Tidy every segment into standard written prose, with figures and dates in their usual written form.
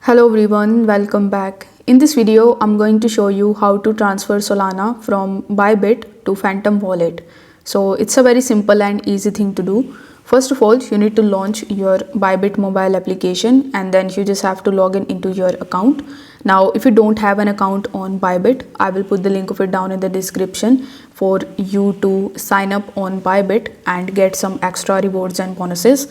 Hello everyone, welcome back. In this video, I'm going to show you how to transfer Solana from Bybit to Phantom Wallet. So it's a very simple and easy thing to do. First of all, you need to launch your Bybit mobile application and then you just have to log in into your account. Now, if you don't have an account on Bybit, I will put the link of it down in the description for you to sign up on Bybit and get some extra rewards and bonuses.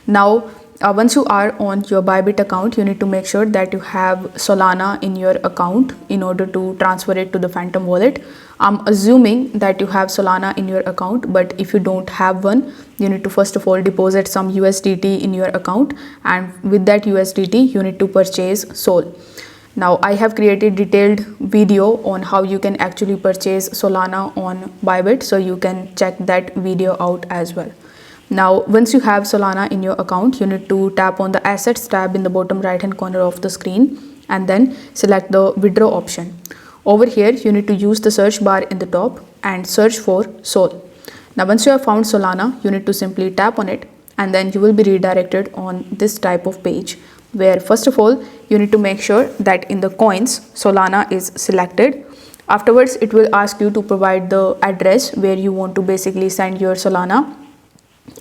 Now, once you are on your Bybit account, you need to make sure that you have Solana in your account in order to transfer it to the Phantom wallet. I'm assuming that you have Solana in your account, but if you don't have one, you need to first of all deposit some USDT in your account, and with that USDT, you need to purchase Sol. Now, I have created detailed video on how you can actually purchase Solana on Bybit, so you can check that video out as well. Now, once you have Solana in your account, you need to tap on the Assets tab in the bottom right hand corner of the screen and then select the withdraw option. Over here, you need to use the search bar in the top and search for Sol. Now, once you have found Solana, you need to simply tap on it and then you will be redirected on this type of page where first of all, you need to make sure that in the coins, Solana is selected. Afterwards, it will ask you to provide the address where you want to basically send your Solana,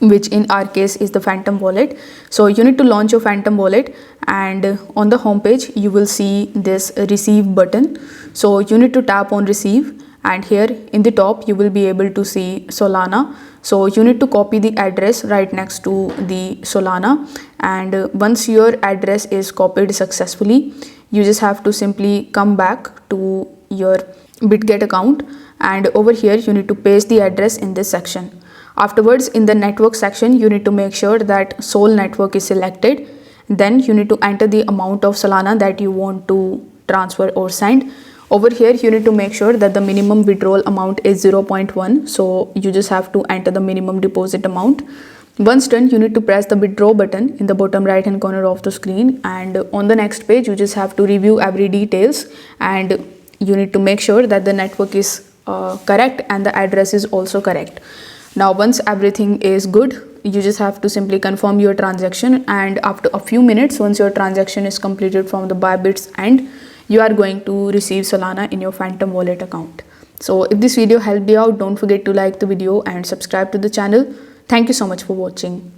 which in our case is the Phantom wallet. So you need to launch your Phantom wallet and on the home page you will see this receive button. So you need to tap on receive and here in the top you will be able to see Solana. So you need to copy the address right next to the Solana, and once your address is copied successfully, you just have to simply come back to your BitGet account and over here you need to paste the address in this section. Afterwards, in the network section, you need to make sure that Sol network is selected. Then you need to enter the amount of Solana that you want to transfer or send. Over here, you need to make sure that the minimum withdrawal amount is 0.1. So you just have to enter the minimum deposit amount. Once done, you need to press the withdraw button in the bottom right hand corner of the screen. And on the next page, you just have to review every details and you need to make sure that the network is correct and the address is also correct. Now, once everything is good, you just have to simply confirm your transaction, and after a few minutes, once your transaction is completed from the Bybit's end, you are going to receive Solana in your Phantom wallet account. So if this video helped you out, don't forget to like the video and subscribe to the channel. Thank you so much for watching.